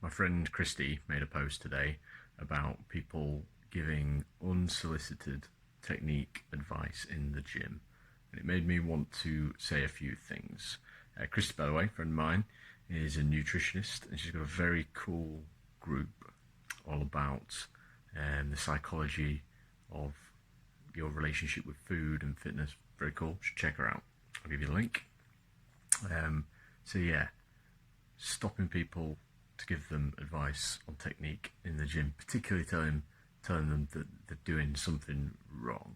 My friend Christy made a post today about people giving unsolicited technique advice in the gym, and it made me want to say a few things. Christy, by the way, friend of mine, is a nutritionist, and she's got a very cool group all about the psychology of your relationship with food and fitness. Very cool. You should check her out. I'll give you a link. So yeah, stopping people to give them advice on technique in the gym, particularly telling them that they're doing something wrong.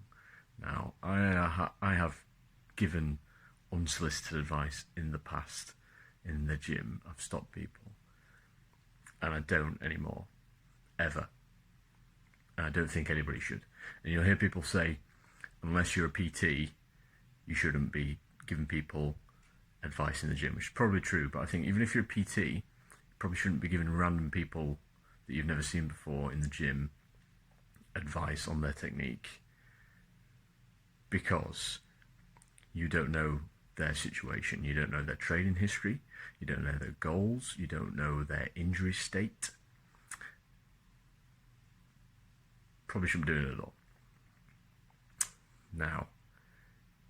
Now, I have given unsolicited advice in the past in the gym. I've stopped people, and I don't anymore, ever. And I don't think anybody should. And you'll hear people say, unless you're a PT, you shouldn't be giving people advice in the gym, which is probably true. But I think even if you're a PT, you probably shouldn't be giving random people that you've never seen before in the gym advice on their technique, because you don't know their situation, you don't know their training history, you don't know their goals, you don't know their injury state. Probably shouldn't be doing it at all. Now,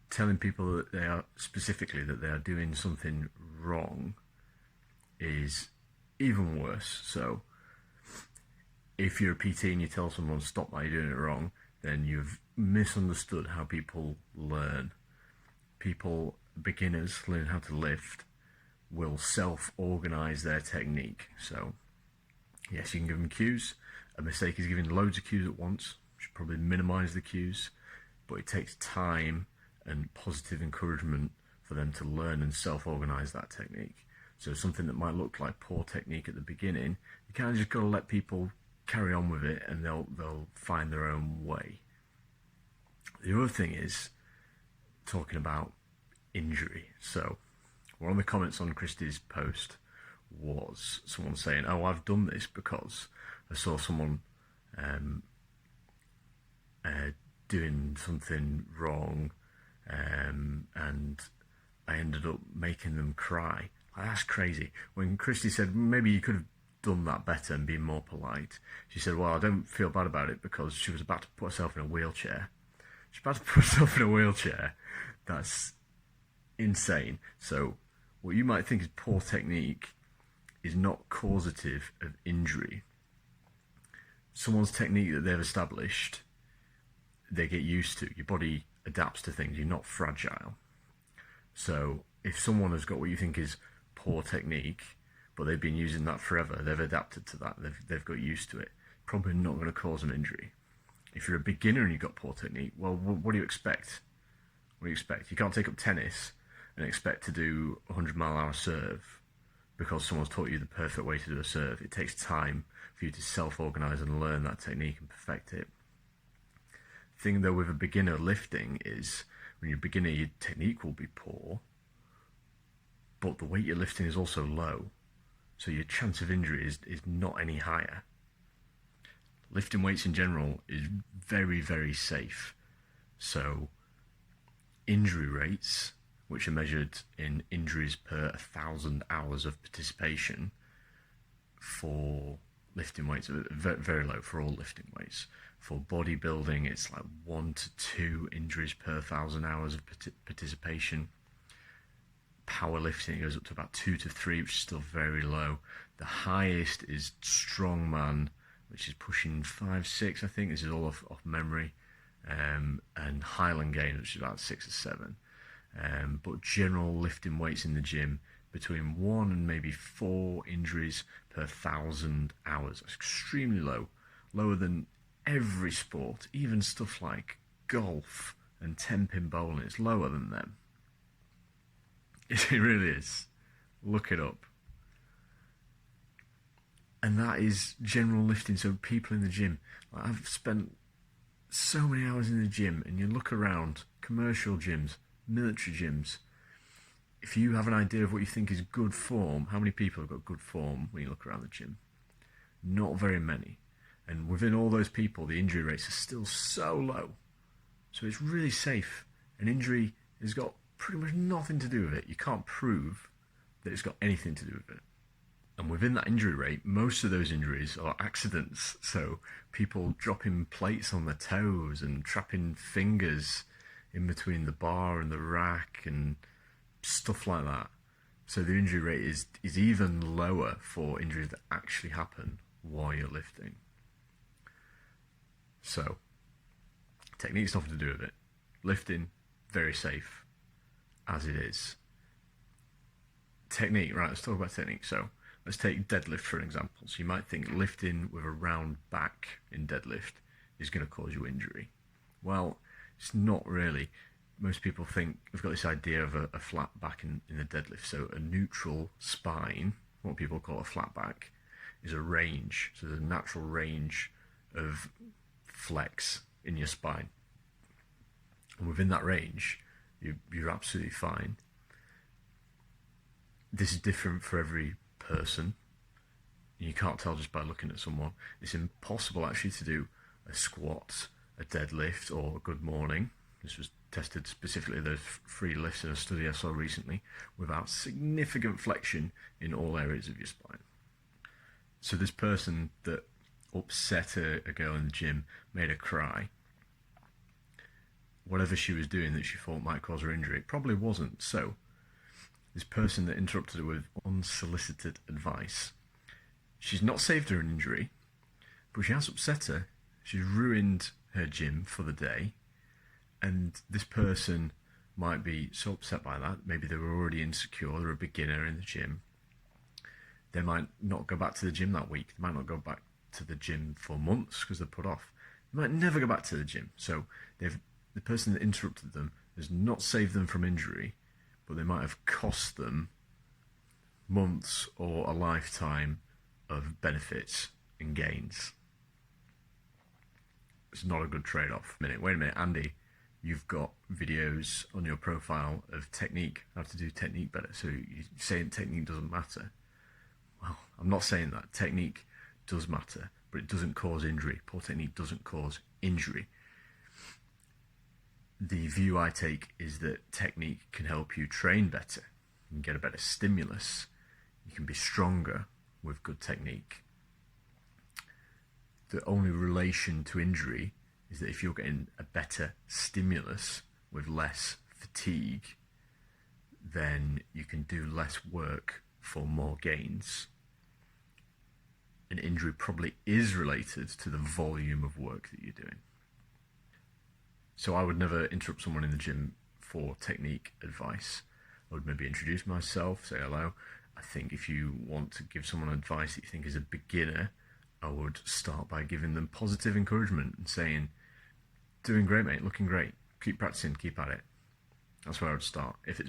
telling people that they are specifically that they are doing something wrong is even worse. So if you're a PT and you tell someone stop that, you're doing it wrong, then you've misunderstood how people learn. Beginners learn how to lift will self-organize their technique. So yes, you can give them cues. A mistake is giving loads of cues at once. You should probably minimize the cues, but it takes time and positive encouragement for them to learn and self-organize that technique. So something that might look like poor technique at the beginning, you kind of just got to let people carry on with it, and they'll find their own way. The other thing is talking about injury. So one of the comments on Christie's post was someone saying, "Oh, I've done this because I saw someone doing something wrong, and I ended up making them cry." Like, that's crazy. When Christy said maybe you could have done that better and been more polite, she said, "Well, I don't feel bad about it because she was about to put herself in a wheelchair." She's about to put herself in a wheelchair. That's insane. So what you might think is poor technique is not causative of injury. Someone's technique that they've established, they get used to. Your body adapts to things. You're not fragile. So if someone has got what you think is poor technique, but they've been using that forever, they've adapted to that, they've got used to it, probably not going to cause them injury. If you're a beginner and you've got poor technique, well, what do you expect? What do you expect? You can't take up tennis and expect to do a 100-mile-an-hour serve because someone's taught you the perfect way to do a serve. It takes time for you to self-organize and learn that technique and perfect it. The thing though with a beginner lifting is, when you're a beginner, your technique will be poor, but the weight you're lifting is also low, so your chance of injury is not any higher. Lifting weights in general is very, very safe. So injury rates, which are measured in injuries per 1,000 hours of participation for lifting weights, are very, very low for all lifting weights. For bodybuilding, it's like 1 to 2 injuries per 1,000 hours of participation. Powerlifting goes up to about 2 to 3, which is still very low. The highest is strongman, which is pushing 5, 6, I think. This is all off memory. And Highland Games, which is about 6 or 7. But general lifting weights in the gym, between 1 and maybe 4 injuries per 1,000 hours. That's extremely low. Lower than every sport, even stuff like golf and 10-pin bowling. It's lower than them. It really is. Look it up. And that is general lifting. So people in the gym, like, I've spent so many hours in the gym, and you look around commercial gyms, military gyms. If you have an idea of what you think is good form, how many people have got good form when you look around the gym? Not very many. And within all those people, the injury rates are still so low. So it's really safe. An injury has got pretty much nothing to do with it. You can't prove that it's got anything to do with it. And within that injury rate, most of those injuries are accidents. So people dropping plates on their toes and trapping fingers in between the bar and the rack and stuff like that. So the injury rate is even lower for injuries that actually happen while you're lifting. So technique's nothing to do with it. Lifting, very safe as it is. Technique, right, let's talk about technique. So let's take deadlift for an example. So you might think lifting with a round back in deadlift is going to cause you injury. Well, it's not really. Most people think we've got this idea of a flat back in the deadlift. So a neutral spine, what people call a flat back, is a range. So there's a natural range of flex in your spine. And within that range, you're absolutely fine. This is different for every person. You can't tell just by looking at someone. It's impossible actually to do a squat, a deadlift, or a good morning. This was tested specifically, those 3 lifts in a study I saw recently, without significant flexion in all areas of your spine. So this person that upset a girl in the gym, made her cry, whatever she was doing that she thought might cause her injury, it probably wasn't. So this person that interrupted her with unsolicited advice, she's not saved her an injury, but she has upset her. She's ruined her gym for the day. And this person might be so upset by that. Maybe they were already insecure. They're a beginner in the gym. They might not go back to the gym that week. They might not go back to the gym for months because they're put off. They might never go back to the gym. So the person that interrupted them has not saved them from injury, but they might have cost them months or a lifetime of benefits and gains. It's not a good trade-off. Wait a minute, Andy. You've got videos on your profile of technique, how to do technique better. So you're saying technique doesn't matter. Well, I'm not saying that. Technique does matter, but it doesn't cause injury. Poor technique doesn't cause injury. The view I take is that technique can help you train better. You can get a better stimulus. You can be stronger with good technique. The only relation to injury is that if you're getting a better stimulus with less fatigue, then you can do less work for more gains. An injury probably is related to the volume of work that you're doing. So I would never interrupt someone in the gym for technique advice. I would maybe introduce myself, say hello. I think if you want to give someone advice that you think is a beginner, I would start by giving them positive encouragement and saying, doing great, mate, looking great. Keep practicing, keep at it. That's where I would start. If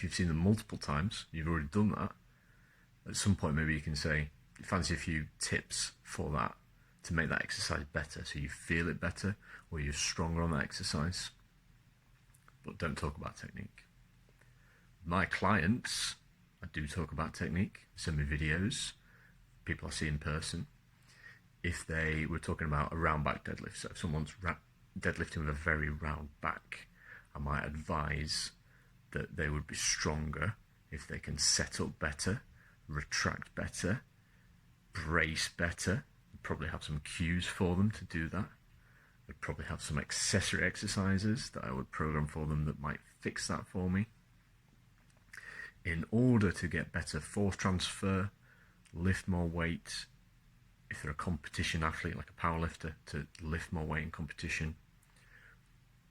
you've seen them multiple times, you've already done that, at some point maybe you can say, fancy a few tips for that to make that exercise better so you feel it better or you're stronger on that exercise. But don't talk about technique. My clients, I do talk about technique, send me videos, people I see in person. If they were talking about a round back deadlift, so if someone's deadlifting with a very round back, I might advise that they would be stronger if they can set up better, retract better, brace better. I'd probably have some cues for them to do that. I'd probably have some accessory exercises that I would program for them that might fix that for me. In order to get better force transfer, lift more weight, if they're a competition athlete like a powerlifter, to lift more weight in competition,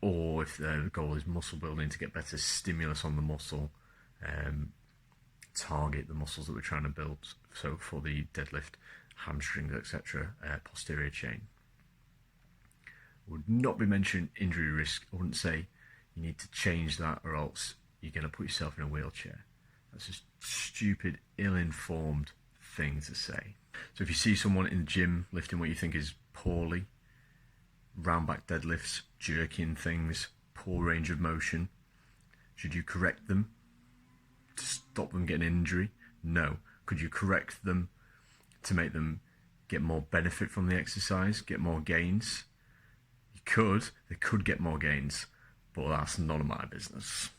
or if their goal is muscle building, to get better stimulus on the muscle, target the muscles that we're trying to build. So for the deadlift, hamstrings, etc., posterior chain. Would not be mentioning injury risk. I wouldn't say you need to change that or else you're going to put yourself in a wheelchair. That's just stupid, ill-informed thing to say. So if you see someone in the gym lifting what you think is poorly, round back deadlifts, jerking things, poor range of motion, should you correct them to stop them getting an injury? No. Could you correct them to make them get more benefit from the exercise, get more gains? You could. They could get more gains, but that's none of my business.